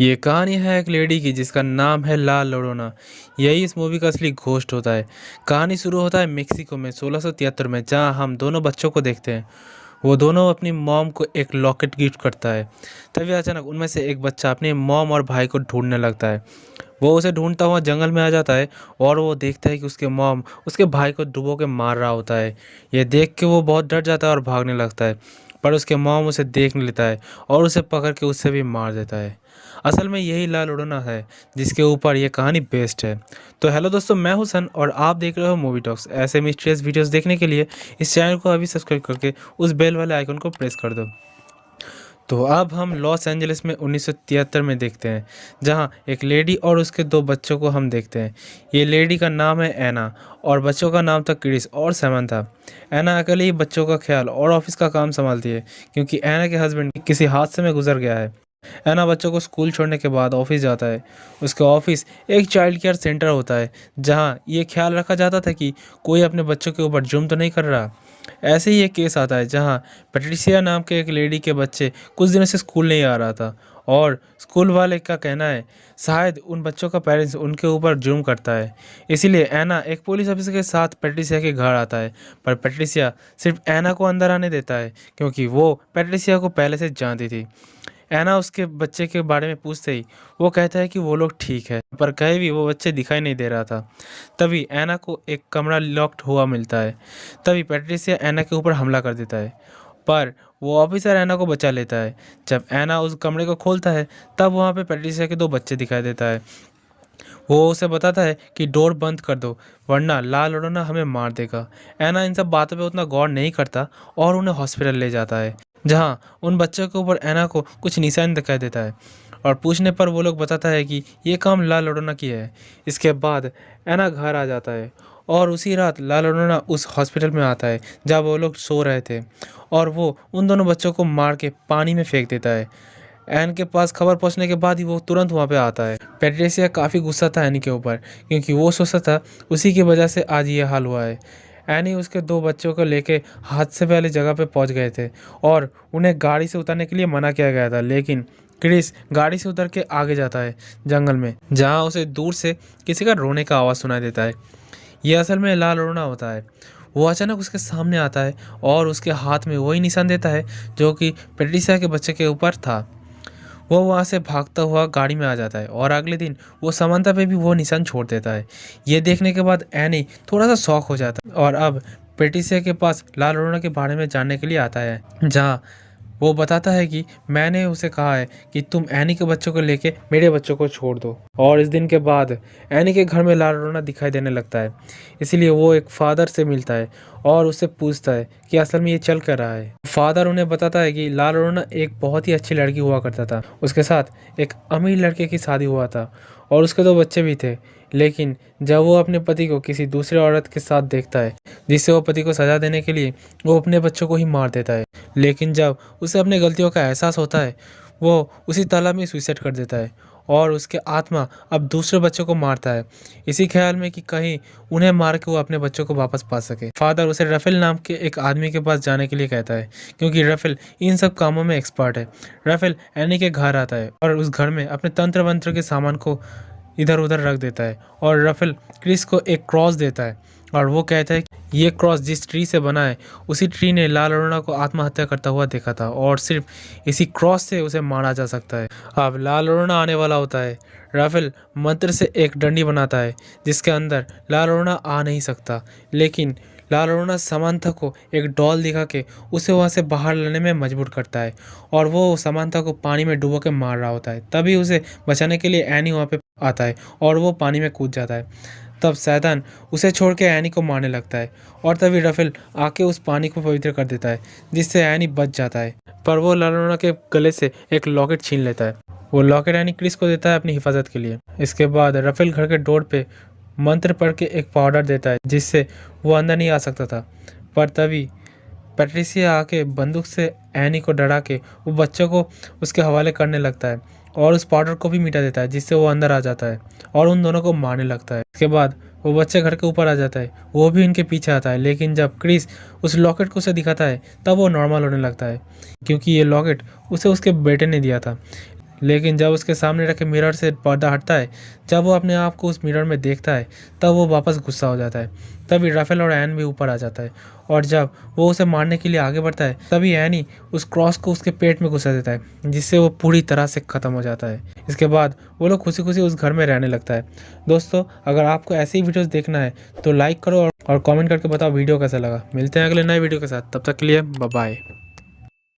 ये कहानी है एक लेडी की जिसका नाम है ला लोरोना। यही इस मूवी का असली घोस्ट होता है। कहानी शुरू होता है मेक्सिको में 1673 में, जहां हम दोनों बच्चों को देखते हैं। वो दोनों अपनी मॉम को एक लॉकेट गिफ्ट करता है। तभी अचानक उनमें से एक बच्चा अपने मॉम और भाई को ढूंढने लगता है। वो उसे ढूंढता हुआ जंगल में आ जाता है और वो देखता है कि उसके मॉम उसके भाई को डुबो के मार रहा होता है। ये देख के वो बहुत डर जाता है और भागने लगता है, पर उसके मॉम उसे देख लेता है और उसे पकड़ के उससे भी मार देता है। असल में यही ला लोरोना है जिसके ऊपर ये कहानी बेस्ड है। तो हेलो दोस्तों, मैं हूं सन और आप देख रहे हो मूवी टॉक्स। ऐसे मिस्टीरियस वीडियोस देखने के लिए इस चैनल को अभी सब्सक्राइब करके उस बेल वाले आइकन को प्रेस कर दो। तो अब हम लॉस एंजलिस में 1973 में देखते हैं, जहां एक लेडी और उसके दो बच्चों को हम देखते हैं। ये लेडी का नाम है एना और बच्चों का नाम था क्रिस और सैमंथा। एना अकेले ही बच्चों का ख्याल और ऑफिस का काम संभालती है, क्योंकि एना के हस्बैंड किसी हादसे में गुजर गया है। एना बच्चों को स्कूल छोड़ने के बाद ऑफिस जाता है। उसका ऑफिस एक चाइल्ड केयर सेंटर होता है, जहां ये ख्याल रखा जाता था कि कोई अपने बच्चों के ऊपर जुर्म तो नहीं कर रहा। ऐसे ही एक केस आता है जहां पेट्रिसिया नाम के एक लेडी के बच्चे कुछ दिनों से स्कूल नहीं आ रहा था, और स्कूल वाले का कहना है शायद उन बच्चों का पेरेंट्स उनके ऊपर जुर्म करता है। इसीलिए एना एक पुलिस ऑफिसर के साथ पेट्रिसिया के घर आता है, पर पेट्रिसिया सिर्फ एना को अंदर आने देता है, क्योंकि वो पेट्रिसिया को पहले से जानती थी। एना उसके बच्चे के बारे में पूछते ही वो कहता है कि वो लोग ठीक है, पर कहीं भी वो बच्चे दिखाई नहीं दे रहा था। तभी एना को एक कमरा लॉक्ड हुआ मिलता है। तभी पेट्रिसिया एना के ऊपर हमला कर देता है, पर वो ऑफिसर एना को बचा लेता है। जब एना उस कमरे को खोलता है, तब वहाँ पे पेट्रिसिया के दो बच्चे दिखाई देता है। वो उसे बताता है कि डोर बंद कर दो, वरना ला लोरोना हमें मार देगा। एना इन सब बातों पे उतना गौर नहीं करता और उन्हें हॉस्पिटल ले जाता है, जहां उन बच्चों के ऊपर एना को कुछ निशान दिखाई देता है, और पूछने पर वो लोग बताता है कि ये काम ला लोरोना की है। इसके बाद एना घर आ जाता है और उसी रात ला लोरोना उस हॉस्पिटल में आता है जहाँ वो लोग सो रहे थे, और वो उन दोनों बच्चों को मार के पानी में फेंक देता है। एन के पास खबर पहुंचने के बाद ही वो तुरंत वहां पे आता है। पेट्रिसिया काफ़ी गुस्सा था एनी के ऊपर, क्योंकि वो सोचता था उसी की वजह से आज ये हाल हुआ है। एनी उसके दो बच्चों को लेके हादसे वाली जगह पे पहुंच गए थे और उन्हें गाड़ी से उतरने के लिए मना किया गया था, लेकिन क्रिस गाड़ी से उतर के आगे जाता है जंगल में, जहाँ उसे दूर से किसी का रोने का आवाज़ सुनाई देता है। ये असल में ला लोरोना होता है। वो अचानक उसके सामने आता है और उसके हाथ में वही निशान देता है जो कि पेट्रिसिया के बच्चे के ऊपर था। वो वहाँ से भागता हुआ गाड़ी में आ जाता है और अगले दिन वो समंता पे भी वो निशान छोड़ देता है। ये देखने के बाद एनी थोड़ा सा शॉक हो जाता है और अब पेट्रिसिया के पास ला लोरोना के बारे में जानने के लिए आता है, जहाँ वो बताता है कि मैंने उसे कहा है कि तुम एनी के बच्चों को लेके मेरे बच्चों को छोड़ दो। और इस दिन के बाद एनी के घर में ला लोरोना दिखाई देने लगता है। इसलिए वो एक फादर से मिलता है और उससे पूछता है कि असल में ये चल कर रहा है। फादर उन्हें बताता है कि ला लोरोना एक बहुत ही अच्छी लड़की हुआ करता था। उसके साथ एक अमीर लड़के की शादी हुआ था और उसके दो बच्चे भी थे, लेकिन जब वो अपने पति को किसी दूसरे औरत के साथ देखता है, जिससे वो पति को सजा देने के लिए वो अपने बच्चों को ही मार देता है। लेकिन जब उसे अपने गलतियों का एहसास होता है, वो उसी तालाब में सुसाइड कर देता है और उसके आत्मा अब दूसरे बच्चों को मारता है, इसी ख्याल में कि कहीं उन्हें मार के वो अपने बच्चों को वापस पा सके। फादर उसे रफेल नाम के एक आदमी के पास जाने के लिए कहता है, क्योंकि रफेल इन सब कामों में एक्सपर्ट है। रफेल एनी के घर आता है और उस घर में अपने तंत्र मंत्र के सामान को इधर उधर रख देता है, और रफेल क्रिस को एक क्रॉस देता है और वो कहता है कि ये क्रॉस जिस ट्री से बना है, उसी ट्री ने ला लोरोना को आत्महत्या करता हुआ देखा था और सिर्फ इसी क्रॉस से उसे मारा जा सकता है। अब ला लोरोना आने वाला होता है। राफेल मंत्र से एक डंडी बनाता है जिसके अंदर ला लोरोना आ नहीं सकता, लेकिन ला लोरोना समांथा को एक डॉल दिखा के उसे वहाँ से बाहर लाने में मजबूर करता है, और वो समांथा को पानी में डुबो के मार रहा होता है। तभी उसे बचाने के लिए एनी वहाँ पे आता है और वो पानी में कूद जाता है। तब शैतान उसे छोड़ के एनी को मारने लगता है, और तभी रफेल आके उस पानी को पवित्र कर देता है, जिससे एनी बच जाता है। पर वो ला लोरोना के गले से एक लॉकेट छीन लेता है। वो लॉकेट एनी क्रिस को देता है अपनी हिफाजत के लिए। इसके बाद रफेल घर के डोर पे मंत्र पढ़ के एक पाउडर देता है, जिससे वो अंदर नहीं आ सकता था। पर तभी पेट्रिसिया आके बंदूक से एनी को डरा के वो बच्चों को उसके हवाले करने लगता है और उस पाउडर को भी मिटा देता है, जिससे वो अंदर आ जाता है और उन दोनों को मारने लगता है। इसके बाद वो बच्चे घर के ऊपर आ जाता है, वो भी इनके पीछे आता है, लेकिन जब क्रिस उस लॉकेट को उसे दिखाता है तब वो नॉर्मल होने लगता है, क्योंकि ये लॉकेट उसे उसके बेटे ने दिया था। लेकिन जब उसके सामने रखे मिरर से पर्दा हटता है, जब वो अपने आप को उस मिरर में देखता है, तब वो वापस गुस्सा हो जाता है। तभी राफेल और एन भी ऊपर आ जाता है और जब वो उसे मारने के लिए आगे बढ़ता है, तभी एनी उस क्रॉस को उसके पेट में घुसा देता है, जिससे वो पूरी तरह से ख़त्म हो जाता है। इसके बाद वो लोग खुशी खुशी उस घर में रहने लगता है। दोस्तों, अगर आपको ऐसी ही वीडियोस देखना है तो लाइक करो और कमेंट करके बताओ वीडियो कैसा लगा। मिलते हैं अगले नए वीडियो के साथ, तब तक के लिए बाय बाय।